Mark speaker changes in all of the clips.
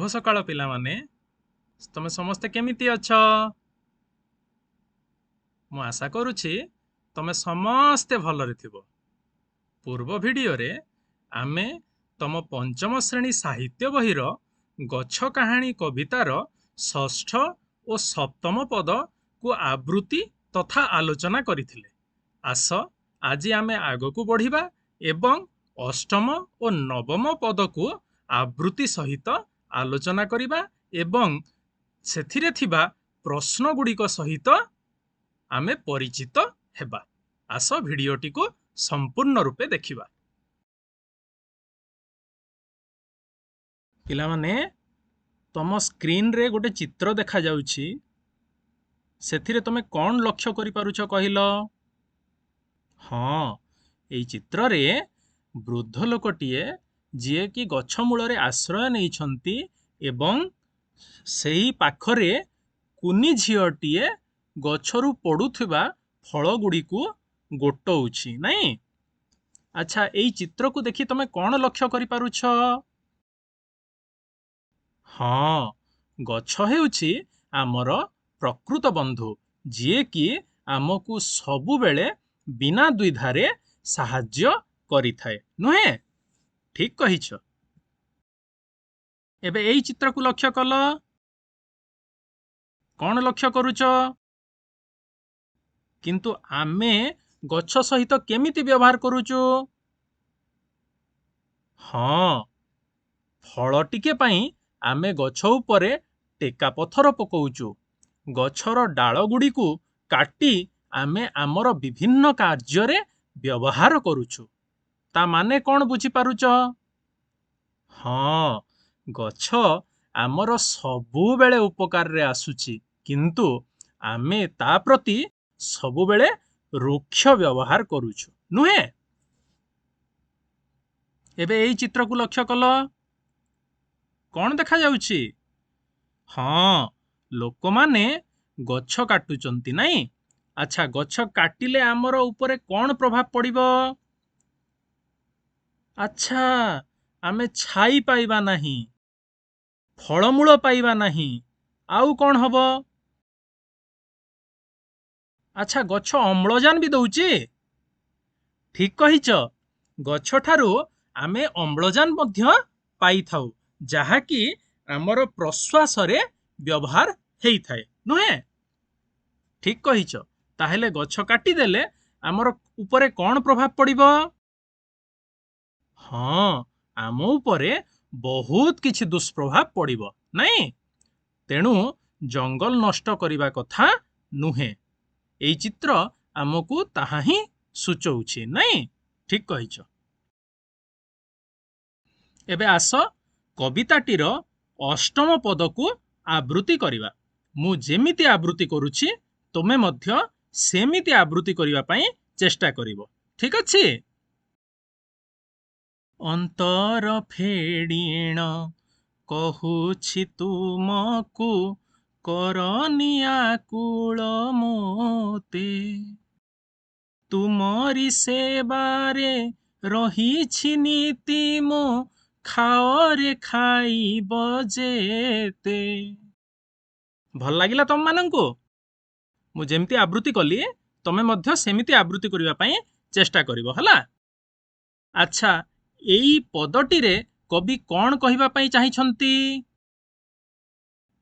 Speaker 1: शुभ सकाळ पिलामाने तमे समस्ते केमिति अछ मु आशा करुछि तमे समस्ते भलरे थिबो। पूर्व भिडियो रे आमे तम पंचम श्रेणी साहित्य बहिर गछ कहानी कवितार षष्ठ और सप्तम पद को आवृत्ति तथा आलोचना करिथिले। आस आज आमे आगकू बढ़िबा एवं अष्टम और नवम पद को आवृत्ति सहित आलोचना करिबा एवं सेथिरे थिबा प्रश्न गुड़िक सहित आमे परिचित हेबा। आस भिडियोटी को संपूर्ण रूपे देखिबा। पिला माने तम स्क्रीन रे गोटे चित्र देखा जाउछि, सेथिरे तमे कोन लक्ष्य करि पारुछ कहिलो? हाँ, एई चित्र रे वृद्ध लोकटिए जिए कि गछ मूल आश्रय नहीं एवं सेही पाखरे कुनी झीलटिए गछरु पड़ुथिबा फल गुड़ी को गोटौछि नहीं। अच्छा, एई चित्र को देखि तमे कोन लक्ष्य करि पारुछ? हाँ, गछ हेउछि आमर प्रकृत बंधु जिए कि आमको सबु बेले बिना द्विधारे साहाय्य करिथाए नुहे। ठीक कहिछ। एबे एई चित्र को लक्ष्य कल, कौन लक्ष्य करुच? किंतु आमे गछ सहित केमिति व्यवहार करुचु? हाँ, फल टिके पाई आमे गछ उपरे टेका पत्थर पकाउचु। गछर डाल गुड़ी को काटी आमे आमर विभिन्न कार्य व्यवहार करुचु। ता माने कौन बुझी पारुच? हाँ, गछ आमर सबु बेले उपकार रे आसुची, किंतु आमे ता प्रति सबु बेले रुक्ष व्यवहार करुचु नुहे। एबे एई चित्र को लक्ष्य कल, कौन देखा जाउची? हाँ, लोक माने गछ काटुचंती नहीं। अच्छा, गछ काटिले आमर उपरे कौन प्रभाव पड़िबो? अच्छा, आमे छाई पाइबा नहीं, फलमूल पाइबा नहीं, आउ कौन हबो? अच्छा, गछ अम्लजान भी दउची। ठीक कहिच, गछ ठारू आमे अम्लजान मध्य पाई थाउ, जहा कि आमर प्रश्वास रे व्यवहार हेई थाए नुहे। ठीक कहिच। ताहेले गछ काटी देले आमर उपरे कौन प्रभाव पड़िबो? हाँ, आम उपरे बहुत किछि दुष्प्रभाव पड़िबो नहीं। तेणु जंगल नष्ट करिबा कथा नुहे। एई चित्र आमको ताहा ही सूचौछि नहीं। ठीक कहिछ। एबे आस कविताटीर अष्टम पद को आवृत्ति करिबा। मु जेमिति आवृत्ति करुछि तमे मध्य सेमिति आवृत्ति करिबा पई चेष्टा करिवो। ठीक अछि? अंतर फेड़ीण कहुछि तुमकु करनिया कूल मोते, तुमरी सेवारे रहिछि नीति मो खाओरे खाइब जेते। भल लागिला तम मानंकु? मु जेमती आवृत्ति कली तमे मध्य सेमिति आवृत्ति करिबा पई चेष्टा करिवो हला। अच्छा, एई पदटी रे कवि कौन कहिबा पई चाहिछंती?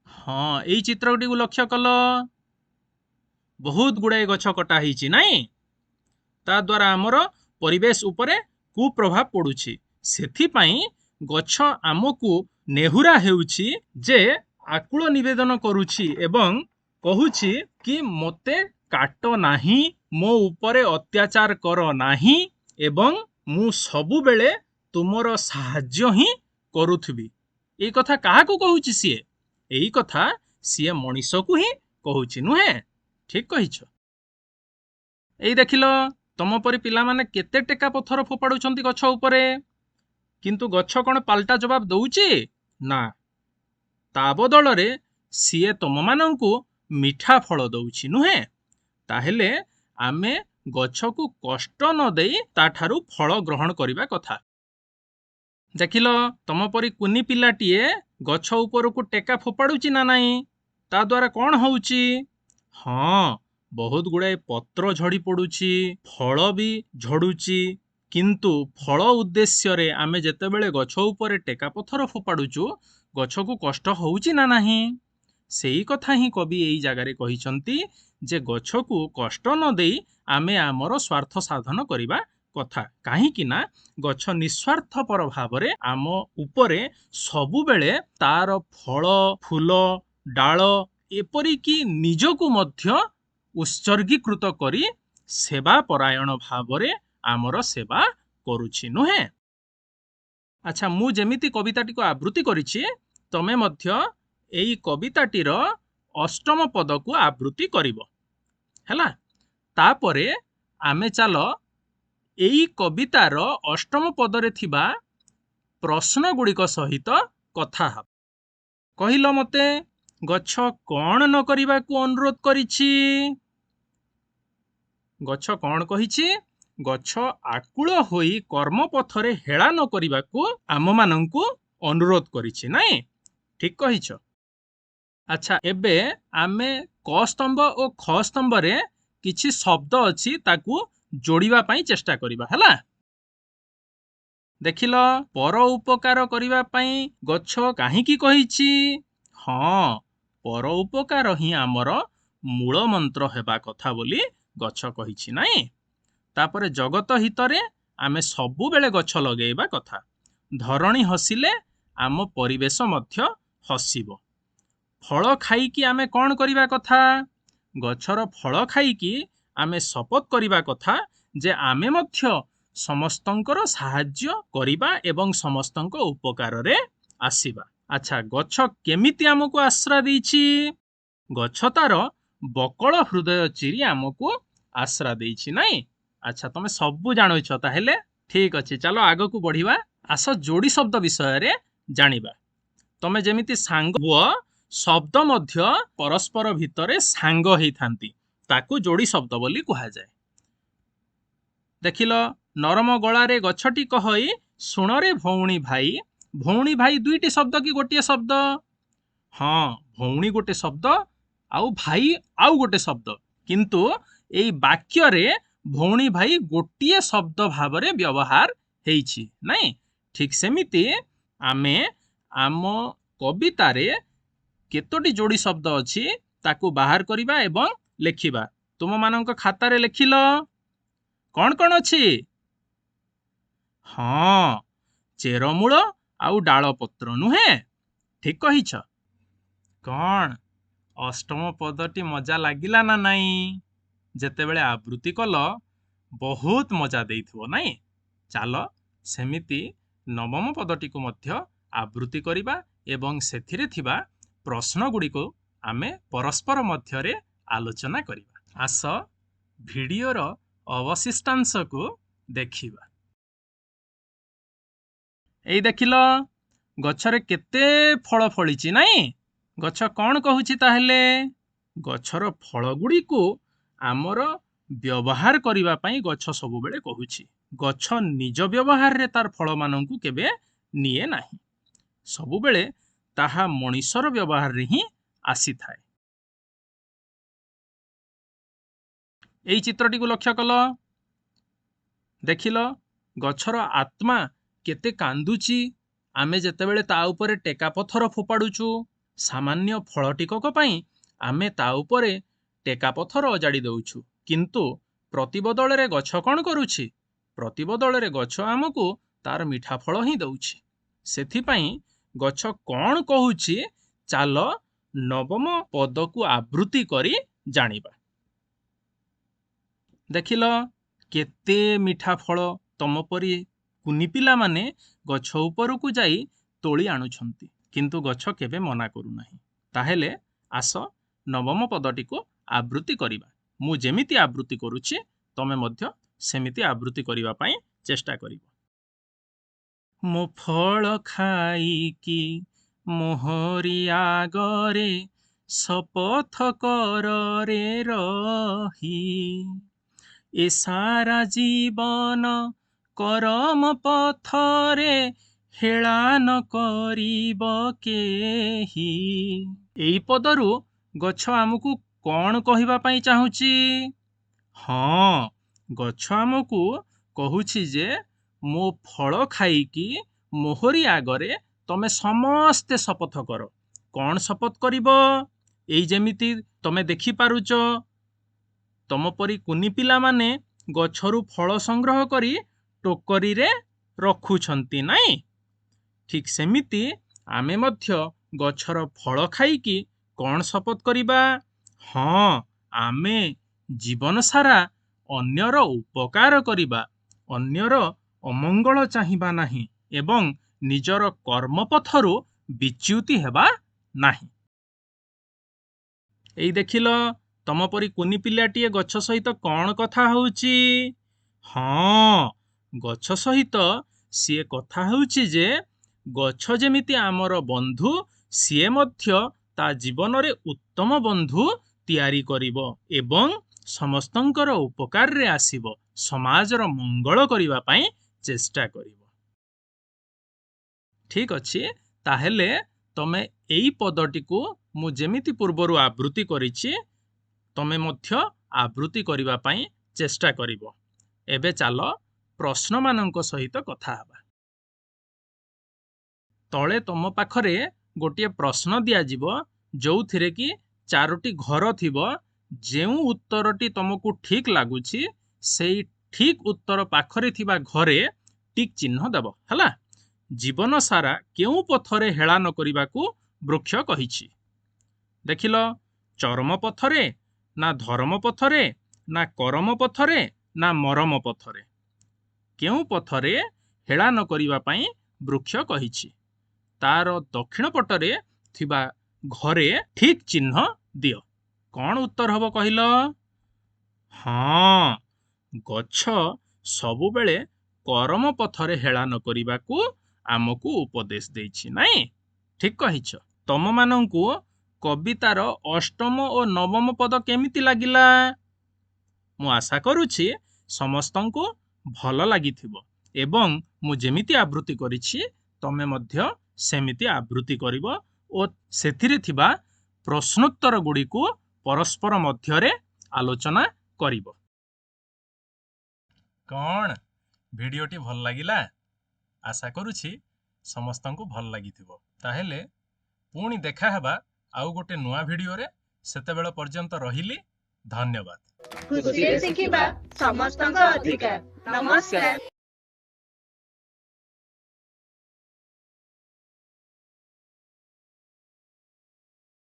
Speaker 1: हाँ, एई चित्रटी को लक्ष्य कल, बहुत गुड़ाए गछ कटा हिची नहीं। ता द्वारा आमर परिवेश उपरे कुप्रभाव पड़ुछि। सेथि पई गछ आमको नेहुरा हेउछि जे आकुल निवेदन करुछि एवं कहुछि कि मोते काट नाही, मो उपरे अत्याचार कर नाही एवं मु सबु बेले तुमर साहाय्य ही करुथबी। एई कथा काहाकू कहुछि सिए? एई कथा सिए मनीष को ही कहुछि नुहे। ठीक कहिछ। एई देखिलो, तम परि पिला माने केते टेका पत्थर फोपाडुछंती गछ उपरे, किंतु गछ कौन पाल्टा जवाब दउची ना। ता बदल रे सिए तम मानंकु मिठा फल दउची नुहे। ताहेले आमे गछ को कष्ट न देई ता ठारू फल ग्रहण करिबा कथा। ଦେଖିଲ ତମ ପରି କୁନି ପିଲାଟିଏ ଗଛ ଉପରକୁ ଟେକା ଫୋପାଡୁଛି ନା ନାହିଁ? ତା ଦ୍ୱାରା କ'ଣ ହଉଛି? ହଁ, ବହୁତ ଗୁଡ଼ାଏ ପତ୍ର ଝଡ଼ି ପଡ଼ୁଛି, ଫଳ ବି ଝଡ଼ୁଛି। କିନ୍ତୁ ଫଳ ଉଦ୍ଦେଶ୍ୟରେ ଆମେ ଯେତେବେଳେ ଗଛ ଉପରେ ଟେକା ପଥର ଫୋପାଡୁଛୁ, ଗଛକୁ କଷ୍ଟ ହଉଛି ନା ନାହିଁ? ସେଇ କଥା ହିଁ କବି ଏଇ ଜାଗାରେ କହିଛନ୍ତି ଯେ ଗଛକୁ କଷ୍ଟ ନ ଦେଇ ଆମେ ଆମର ସ୍ୱାର୍ଥ ସାଧନ କରିବା କଥା। କାହିଁକି ନା ଗଛ ନିଃସ୍ୱାର୍ଥପର ଭାବରେ ଆମ ଉପରେ ସବୁବେଳେ ତାର ଫଳ, ଫୁଲ, ଡାଳ ଏପରିକି ନିଜକୁ ମଧ୍ୟ ଉତ୍ସର୍ଗୀକୃତ କରି ସେବା ପରାୟଣ ଭାବରେ ଆମର ସେବା କରୁଛି, ନୁହେଁ? ଆଚ୍ଛା, ମୁଁ ଯେମିତି କବିତାଟିକୁ ଆବୃତ୍ତି କରିଛି, ତମେ ମଧ୍ୟ ଏଇ କବିତାଟିର ଅଷ୍ଟମ ପଦକୁ ଆବୃତ୍ତି କରିବ। ହେଲା? ତାପରେ ଆମେ ଚାଲ ଏଇ କବିତାର ଅଷ୍ଟମ ପଦରେ ଥିବା ପ୍ରଶ୍ନ ଗୁଡ଼ିକ ସହିତ କଥା ହେବା। କହିଲ ମତେ, ଗଛ କ'ଣ ନ କରିବାକୁ ଅନୁରୋଧ କରିଛି? ଗଛ କ'ଣ କହିଛି? ଗଛ ଆକୁଳ ହୋଇ କର୍ମପଥରେ ହେଳା ନ କରିବାକୁ ଆମମାନଙ୍କୁ ଅନୁରୋଧ କରିଛି, ନାଇଁ? ଠିକ କହିଛ। ଆଚ୍ଛା, ଏବେ ଆମେ କ ସ୍ତମ୍ଭ ଓ ଖ ସ୍ତମ୍ଭରେ କିଛି ଶବ୍ଦ ଅଛି, ତାକୁ ଯୋଡ଼ିବା ପାଇଁ ଚେଷ୍ଟା କରିବା। ହେଲା? ଦେଖିଲ, ପର ଉପକାର କରିବା ପାଇଁ ଗଛ କାହିଁକି କହିଛି? ହଁ, ପର ଉପକାର ହିଁ ଆମର ମୂଳ ମନ୍ତ୍ର ହେବା କଥା ବୋଲି ଗଛ କହିଛି, ନାଇଁ? ତାପରେ ଜଗତ ହିତରେ ଆମେ ସବୁବେଳେ ଗଛ ଲଗେଇବା କଥା। ଧରଣୀ ହସିଲେ ଆମ ପରିବେଶ ମଧ୍ୟ ହସିବ। ଫଳ ଖାଇକି ଆମେ କ'ଣ କରିବା କଥା? ଗଛର ଫଳ ଖାଇକି ଆମେ ଶପଥ କରିବା କଥା ଯେ ଆମେ ମଧ୍ୟ ସମସ୍ତଙ୍କର ସାହାଯ୍ୟ କରିବା ଏବଂ ସମସ୍ତଙ୍କ ଉପକାରରେ ଆସିବା। ଆଚ୍ଛା, ଗଛ କେମିତି ଆମକୁ ଆଶ୍ରା ଦେଇଛି? ଗଛ ତାର ବକଳ ହୃଦୟ ଚିରି ଆମକୁ ଆଶ୍ରା ଦେଇଛି, ନାଇଁ? ଆଚ୍ଛା, ତମେ ସବୁ ଜାଣୁଛ ତାହେଲେ? ଠିକ ଅଛି, ଚାଲ ଆଗକୁ ବଢିବା। ଆସ ଯୋଡ଼ି ଶବ୍ଦ ବିଷୟରେ ଜାଣିବା। ତମେ ଯେମିତି ସାଙ୍ଗ ହୁଅ, ଶବ୍ଦ ମଧ୍ୟ ପରସ୍ପର ଭିତରେ ସାଙ୍ଗ ହେଇଥାନ୍ତି। ତାକୁ ଯୋଡ଼ି ଶବ୍ଦ ବୋଲି କୁହାଯାଏ। ଦେଖିଲ, ନରମ ଗଳାରେ ଗଛଟି କହଇ, ଶୁଣରେ ଭଉଣୀ ଭାଇ। ଭଉଣୀ ଭାଇ ଦୁଇଟି ଶବ୍ଦ କି ଗୋଟିଏ ଶବ୍ଦ? ହଁ, ଭଉଣୀ ଗୋଟେ ଶବ୍ଦ ଆଉ ଭାଇ ଆଉ ଗୋଟେ ଶବ୍ଦ। କିନ୍ତୁ ଏଇ ବାକ୍ୟରେ ଭଉଣୀ ଭାଇ ଗୋଟିଏ ଶବ୍ଦ ଭାବରେ ବ୍ୟବହାର ହେଇଛି, ନାଇଁ? ଠିକ ସେମିତି ଆମେ ଆମ କବିତାରେ କେତୋଟି ଯୋଡ଼ି ଶବ୍ଦ ଅଛି ତାକୁ ବାହାର କରିବା ଏବଂ ଲେଖିବା। ତୁମମାନଙ୍କ ଖାତାରେ ଲେଖିଲ, କ'ଣ କ'ଣ ଅଛି? ହଁ, ଚେରମୂଳ ଆଉ ଡାଳ ପତ୍ର, ନୁହେଁ? ଠିକ କହିଛ। କ'ଣ ଅଷ୍ଟମ ପଦଟି ମଜା ଲାଗିଲା ନା ନାଇଁ? ଯେତେବେଳେ ଆବୃତ୍ତି କଲ ବହୁତ ମଜା ଦେଇଥିବ, ନାଇଁ? ଚାଲ ସେମିତି ନବମ ପଦଟିକୁ ମଧ୍ୟ ଆବୃତ୍ତି କରିବା ଏବଂ ସେଥିରେ ଥିବା ପ୍ରଶ୍ନ ଗୁଡ଼ିକୁ ଆମେ ପରସ୍ପର ମଧ୍ୟରେ ଆଲୋଚନା କରିବା। ଆସ ଭିଡ଼ିଓର ଅବଶିଷ୍ଟାଂଶକୁ ଦେଖିବା। ଏଇ ଦେଖିଲ, ଗଛରେ କେତେ ଫଳ ଫଳିଛି, ନାଇଁ? ଗଛ କ'ଣ କହୁଛି ତାହେଲେ? ଗଛର ଫଳ ଗୁଡ଼ିକୁ ଆମର ବ୍ୟବହାର କରିବା ପାଇଁ ଗଛ ସବୁବେଳେ କହୁଛି। ଗଛ ନିଜ ବ୍ୟବହାରରେ ତାର ଫଳମାନଙ୍କୁ କେବେ ନିଏ ନାହିଁ। ସବୁବେଳେ ତାହା ମଣିଷର ବ୍ୟବହାରରେ ହିଁ ଆସିଥାଏ। ଏଇ ଚିତ୍ରଟିକୁ ଲକ୍ଷ୍ୟ କଲ। ଦେଖିଲ, ଗଛର ଆତ୍ମା କେତେ କାନ୍ଦୁଛି। ଆମେ ଯେତେବେଳେ ତା ଉପରେ ଟେକା ପଥର ଫୋପାଡୁଛୁ, ସାମାନ୍ୟ ଫଳ ଟିକକ ପାଇଁ ଆମେ ତା ଉପରେ ଟେକା ପଥର ଅଜାଡ଼ି ଦେଉଛୁ। କିନ୍ତୁ ପ୍ରତିବଦଳରେ ଗଛ କ'ଣ କରୁଛି? ପ୍ରତିବଦଳରେ ଗଛ ଆମକୁ ତାର ମିଠା ଫଳ ହିଁ ଦେଉଛି। ସେଥିପାଇଁ ଗଛ କ'ଣ କହୁଛି, ଚାଲ ନବମ ପଦକୁ ଆବୃତ୍ତି କରି ଜାଣିବା। ଦେଖିଲ, କେତେ ମିଠା ଫଳ ତମ ପରି କୁନି ପିଲାମାନେ ଗଛ ଉପରକୁ ଯାଇ ତୋଳି ଆଣୁଛନ୍ତି, କିନ୍ତୁ ଗଛ କେବେ ମନା କରୁନାହିଁ। ତାହେଲେ ଆସ ନବମ ପଦଟିକୁ ଆବୃତ୍ତି କରିବା। ମୁଁ ଯେମିତି ଆବୃତ୍ତି କରୁଛି ତମେ ମଧ୍ୟ ସେମିତି ଆବୃତ୍ତି କରିବା ପାଇଁ ଚେଷ୍ଟା କରିବ। ମୋ ଫଳ ଖାଇକି ମୋହରି ଆଗରେ ଶପଥ କରରେ ରହି, ଏ ସାରା ଜୀବନ କରମ ପଥରେ ହେଳାନ କରିବ କେହି। ଏଇ ପଦରୁ ଗଛ ଆମକୁ କଣ କହିବା ପାଇଁ ଚାହୁଁଛି? ହଁ, ଗଛ ଆମକୁ କହୁଛି ଯେ ମୋ ଫଳ ଖାଇକି ମୋହରି ଆଗରେ ତମେ ସମସ୍ତେ ଶପଥ କର। କଣ ଶପଥ କରିବ? ଏଇ ଯେମିତି ତମେ ଦେଖିପାରୁଛ, ତମ ପରି କୁନି ପିଲାମାନେ ଗଛରୁ ଫଳ ସଂଗ୍ରହ କରି ଟୋକରୀରେ ରଖୁଛନ୍ତି, ନାଇଁ? ଠିକ୍ ସେମିତି ଆମେ ମଧ୍ୟ ଗଛର ଫଳ ଖାଇକି କଣ ଶପଥ କରିବା? ହଁ, ଆମେ ଜୀବନ ସାରା ଅନ୍ୟର ଉପକାର କରିବା, ଅନ୍ୟର ଅମଙ୍ଗଳ ଚାହିଁବା ନାହିଁ ଏବଂ ନିଜର କର୍ମପଥରୁ ବିଚ୍ୟୁତି ହେବା ନାହିଁ। ଏଇ ଦେଖିଲ, ତମ ପରି କୁନି ପିଲାଟିଏ ଗଛ ସହିତ କଣ କଥା ହଉଛି? ହଁ, ଗଛ ସହିତ ସିଏ କଥା ହଉଛି ଯେ ଗଛ ଯେମିତି ଆମର ବନ୍ଧୁ, ସିଏ ମଧ୍ୟ ତା ଜୀବନରେ ଉତ୍ତମ ବନ୍ଧୁ ତିଆରି କରିବ ଏବଂ ସମସ୍ତଙ୍କର ଉପକାରରେ ଆସିବ, ସମାଜର ମଙ୍ଗଳ କରିବା ପାଇଁ ଚେଷ୍ଟା କରିବ। ଠିକ୍ ଅଛି, ତାହେଲେ ତମେ ଏଇ ପଦଟିକୁ ମୁଁ ଯେମିତି ପୂର୍ବରୁ ଆବୃତ୍ତି କରିଛି, ତମେ ମଧ୍ୟ ଆବୃତ୍ତି କରିବା ପାଇଁ ଚେଷ୍ଟା କରିବ। ଏବେ ଚାଲ ପ୍ରଶ୍ନମାନଙ୍କ ସହିତ କଥା ହେବା। ତଳେ ତମ ପାଖରେ ଗୋଟିଏ ପ୍ରଶ୍ନ ଦିଆଯିବ, ଯୋଉଥିରେ କି 4ଟି ଘର ଥିବ। ଯେଉଁ ଉତ୍ତରଟି ତମକୁ ଠିକ୍ ଲାଗୁଛି, ସେଇ ଠିକ୍ ଉତ୍ତର ପାଖରେ ଥିବା ଘରେ ଟିକ୍ ଚିହ୍ନ ଦେବ, ହେଲା? ଜୀବନ ସାରା କେଉଁ ପଥରେ ହେଳା ନ କରିବାକୁ ବୃକ୍ଷ କହିଛି? ଦେଖିଲ, ଚରମ ପଥରେ, ନା ଧର୍ମ ପଥରେ, ନା କରମ ପଥରେ, ନା ମରମ ପଥରେ? କେଉଁ ପଥରେ ହେଳା ନ କରିବା ପାଇଁ ବୃକ୍ଷ କହିଛି? ତାର ଦକ୍ଷିଣ ପଟରେ ଥିବା ଘରେ ଠିକ୍ ଚିହ୍ନ ଦିଅ। କଣ ଉତ୍ତର ହବ କହିଲ? ହଁ, ଗଛ ସବୁବେଳେ କରମ ପଥରେ ହେଳା ନ କରିବାକୁ ଆମକୁ ଉପଦେଶ ଦେଇଛି, ନାଇଁ? ଠିକ୍ କହିଛ। ତମମାନଙ୍କୁ କବିତାର 8ମ ଓ 9ମ ପଦ କେମିତି ଲାଗିଲା? ମୁଁ ଆଶା କରୁଛି ସମସ୍ତଙ୍କୁ ଭଲ ଲାଗିଥିବ ଏବଂ ମୁଁ ଯେମିତି ଆବୃତ୍ତି କରିଛି ତମେ ମଧ୍ୟ ସେମିତି ଆବୃତ୍ତି କରିବ ଓ ସେଥିରେ ଥିବା ପ୍ରଶ୍ନୋତ୍ତର ଗୁଡ଼ିକୁ ପରସ୍ପର ମଧ୍ୟରେ ଆଲୋଚନା କରିବ। କଣ ଭିଡ଼ିଓଟି ଭଲ ଲାଗିଲା? ଆଶା କରୁଛି ସମସ୍ତଙ୍କୁ ଭଲ ଲାଗିଥିବ। ତାହେଲେ ପୁଣି ଦେଖା ହେବା ଆଉ ଗୋଟେ ନୂଆ ଭିଡ଼ିଓରେ। ସେତେବେଳେ ପର୍ଯ୍ୟନ୍ତ ରହିଲି। ଧନ୍ୟବାଦ।
Speaker 2: ଖୁସିରେ ଶିଖିବା ସମସ୍ତଙ୍କ ଅଧିକାର। ନମସ୍କାର।